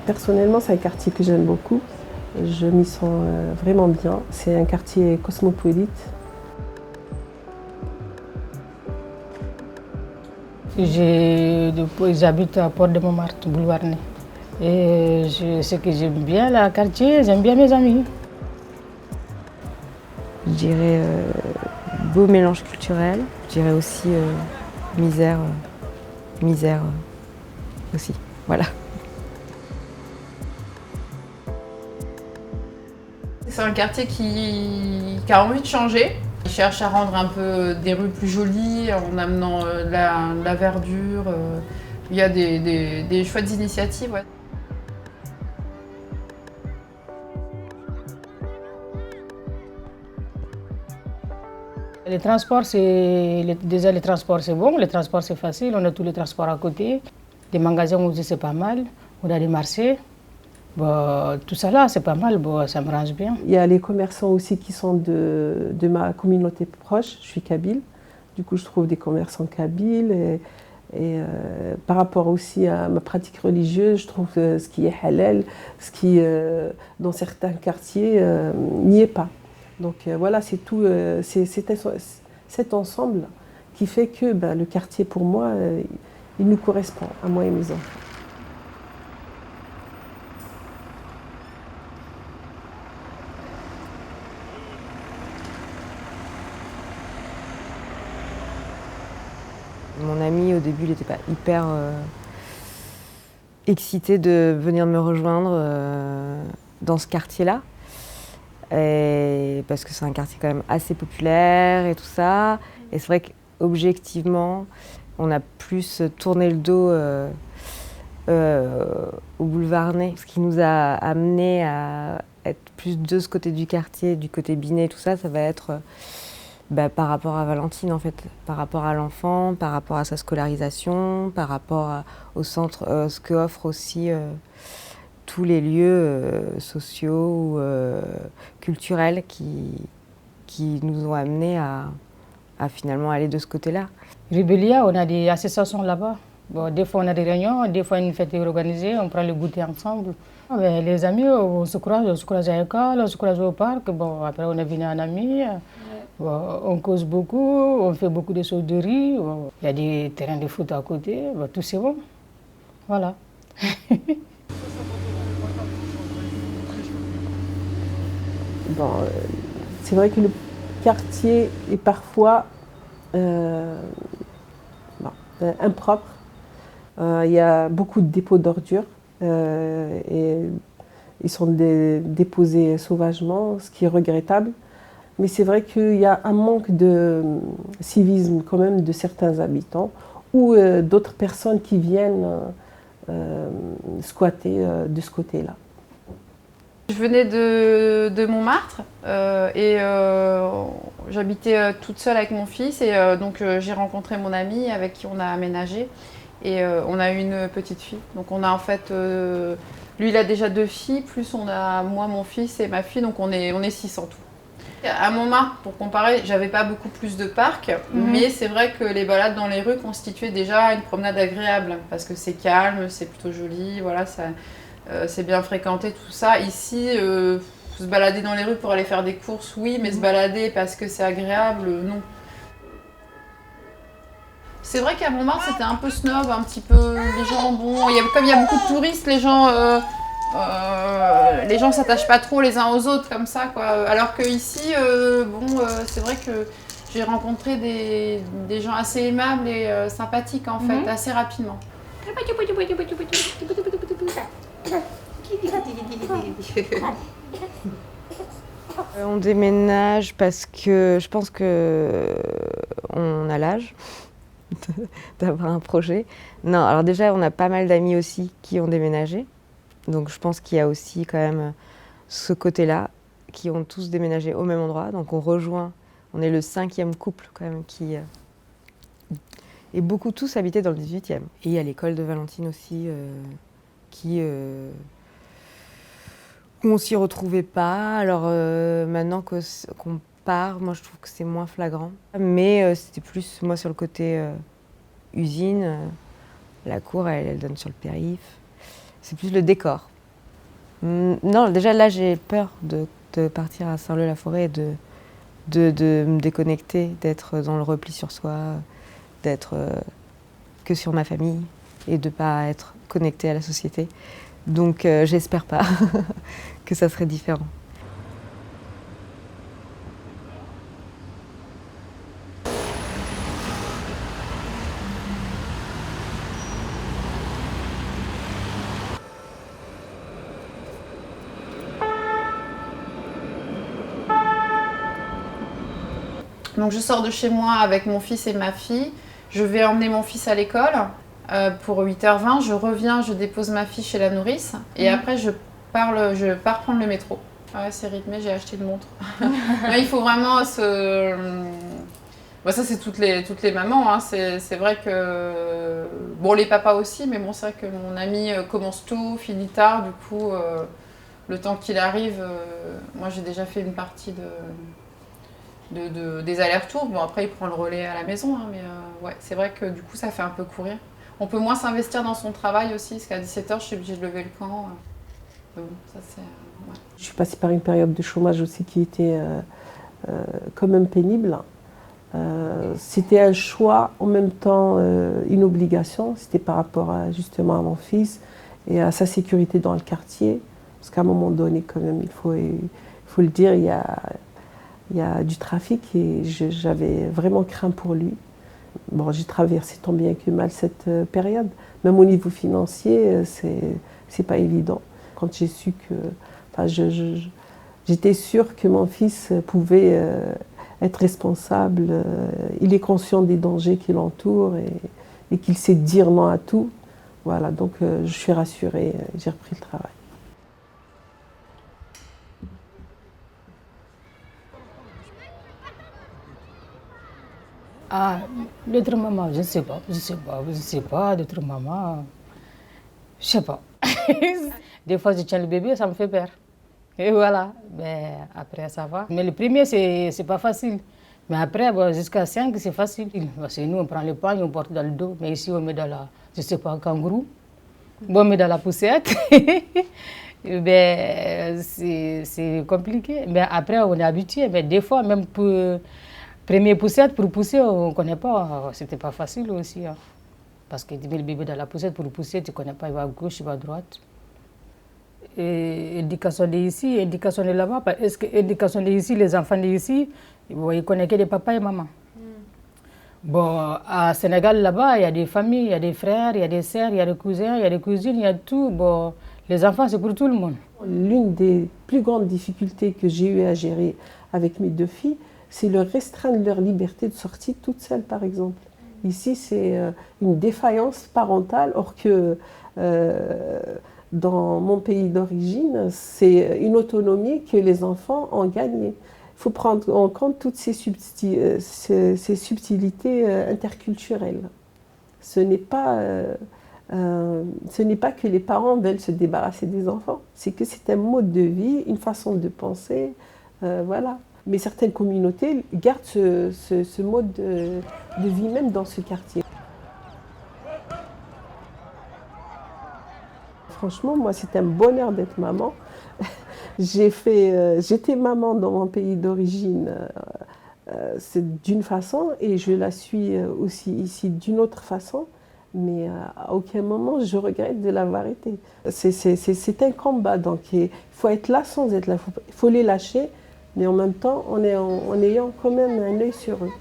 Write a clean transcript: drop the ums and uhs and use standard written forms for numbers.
Personnellement, c'est un quartier que j'aime beaucoup. Je m'y sens vraiment bien. C'est un quartier cosmopolite. J'habite à Porte de Montmartre, boulevard Ney. Et ce que j'aime bien le quartier, j'aime bien mes amis. Je dirais beau mélange culturel. Je dirais aussi misère, misère aussi. Voilà. C'est un quartier qui a envie de changer. Il cherche à rendre un peu des rues plus jolies en amenant de la verdure. Il y a des chouettes initiatives. Ouais. Les transports, déjà les transports c'est bon, les transports c'est facile, on a tous les transports à côté. Les magasins aussi c'est pas mal, on a des marchés. Bon, tout ça là c'est pas mal, bon, ça me range bien. Il y a les commerçants aussi qui sont de ma communauté proche, je suis kabyle. Du coup, je trouve des commerçants kabyles. Et par rapport aussi à ma pratique religieuse, je trouve ce qui est halal, ce qui, dans certains quartiers, n'y est pas. Donc voilà, c'est tout cet ensemble qui fait que le quartier, pour moi, il nous correspond, à moi et mes enfants. Mon ami, au début, il n'était pas hyper excité de venir me rejoindre dans ce quartier-là. Parce que c'est un quartier quand même assez populaire et tout ça. Et c'est vrai qu'objectivement, on a plus tourné le dos au boulevard Ney. Ce qui nous a amené à être plus de ce côté du quartier, du côté Binet, tout ça, ça va être par rapport à Valentine en fait, par rapport à l'enfant, par rapport à sa scolarisation, par rapport au centre, ce que offre aussi tous les lieux sociaux ou culturels qui nous ont amenés à finalement aller de ce côté-là. Ribélia, on a des associations là-bas. Bon, des fois on a des réunions, des fois une fête est organisée, on prend le goûter ensemble. Les amis, on se croise à l'école, on se croise au parc. Bon, après on est venu en ami. Bon, on cause beaucoup, on fait beaucoup de choses de riz. Bon, il y a des terrains de foot à côté, bon, tout c'est bon. Voilà. Bon, c'est vrai que le quartier est parfois impropre. Il y a beaucoup de dépôts d'ordures et ils sont déposés sauvagement, ce qui est regrettable. Mais c'est vrai qu'il y a un manque de civisme quand même de certains habitants ou d'autres personnes qui viennent squatter de ce côté-là. Je venais de Montmartre et j'habitais toute seule avec mon fils et donc j'ai rencontré mon ami avec qui on a aménagé et on a eu une petite fille. Donc on a en fait, lui il a déjà 2 filles, plus on a moi, mon fils et ma fille, donc on est 6 en tout. À Montmartre, pour comparer, j'avais pas beaucoup plus de parcs, mais c'est vrai que les balades dans les rues constituaient déjà une promenade agréable parce que c'est calme, c'est plutôt joli, voilà, c'est bien fréquenté, tout ça. Ici, se balader dans les rues pour aller faire des courses, oui, mais se balader parce que c'est agréable, non. C'est vrai qu'à Montmartre, c'était un peu snob, un petit peu, les gens, bon, comme il y a beaucoup de touristes, les gens s'attachent pas trop les uns aux autres comme ça, quoi. Alors que ici, c'est vrai que j'ai rencontré des gens assez aimables et sympathiques en fait, assez rapidement. On déménage parce que je pense qu'on a l'âge d'avoir un projet. Non, alors déjà, on a pas mal d'amis aussi qui ont déménagé. Donc je pense qu'il y a aussi quand même ce côté-là, qui ont tous déménagé au même endroit. Donc on est le 5e couple quand même qui... et beaucoup tous habitaient dans le 18e. Et il y a l'école de Valentine aussi, où on s'y retrouvait pas. Alors maintenant qu'on part, moi je trouve que c'est moins flagrant. Mais c'était plus moi sur le côté usine. La cour, elle donne sur le périph'. C'est plus le décor. Non, déjà là, j'ai peur de partir à Saint-Leu-la-Forêt et de me déconnecter, d'être dans le repli sur soi, d'être que sur ma famille et de ne pas être connectée à la société. Donc j'espère pas que ça serait différent. Donc je sors de chez moi avec mon fils et ma fille. Je vais emmener mon fils à l'école pour 8h20. Je reviens, je dépose ma fille chez la nourrice. Et après, je pars prendre le métro. Ouais, c'est rythmé, j'ai acheté une montre. Mais il faut vraiment se... Bon, ça, c'est toutes les mamans. Hein. C'est vrai que... Bon, les papas aussi, mais bon, c'est vrai que mon ami commence tôt, finit tard. Du coup, le temps qu'il arrive, moi, j'ai déjà fait une partie des allers-retours. Bon, après, il prend le relais à la maison, hein, mais ouais, c'est vrai que du coup, ça fait un peu courir. On peut moins s'investir dans son travail aussi, parce qu'à 17h, je suis obligée de lever le camp. Bon, ça, c'est... Ouais. Je suis passée par une période de chômage aussi qui était quand même pénible. C'était un choix, en même temps une obligation. C'était par rapport justement à mon fils et à sa sécurité dans le quartier. Parce qu'à un moment donné, quand même, il faut le dire, il y a du trafic et j'avais vraiment craint pour lui. Bon, j'ai traversé tant bien que mal cette période. Même au niveau financier, c'est pas évident. Quand j'ai su que... Enfin, j'étais sûre que mon fils pouvait être responsable. Il est conscient des dangers qui l'entourent et qu'il sait dire non à tout. Voilà, donc je suis rassurée, j'ai repris le travail. Ah, d'être maman, je ne sais pas, d'être maman, je sais pas. Des fois, je tiens le bébé, ça me fait peur. Et voilà, mais après, ça va. Mais le premier, c'est pas facile. Mais après, bon, jusqu'à 5, c'est facile. Parce que nous, on prend le pain, on porte dans le dos. Mais ici, on met dans la, je sais pas, kangourou. Bon, on met dans la poussette. Ben, c'est compliqué. Mais après, on est habitué. Mais des fois, même pour première poussette, pour pousser, on ne connaît pas. C'était pas facile aussi. Hein. Parce que tu mets le bébé dans la poussette, pour pousser, tu ne connais pas, il va à gauche, il va à droite. Et éducation d'ici, éducation de là-bas. Est-ce que éducation d'ici, les enfants d'ici, ils connaissent que des papas et maman. Bon, à Sénégal, là-bas, il y a des familles, il y a des frères, il y a des sœurs, il y a des cousins, il y a des cousines, il y a tout. Bon, les enfants, c'est pour tout le monde. L'une des plus grandes difficultés que j'ai eu à gérer avec mes 2 filles, c'est leur restreindre leur liberté de sortie toute seule, par exemple. Ici, c'est une défaillance parentale, or que dans mon pays d'origine, c'est une autonomie que les enfants ont gagnée. Il faut prendre en compte toutes ces subtilités interculturelles. Ce n'est pas que les parents veulent se débarrasser des enfants, c'est que c'est un mode de vie, une façon de penser, voilà. Mais certaines communautés gardent ce mode de vie même dans ce quartier. Franchement, moi, c'est un bonheur d'être maman. J'étais maman dans mon pays d'origine d'une façon et je la suis aussi ici d'une autre façon. Mais à aucun moment je regrette de l'avoir été. C'est un combat, donc il faut être là sans être là. Il faut les lâcher, mais en même temps en ayant quand même un œil sur eux.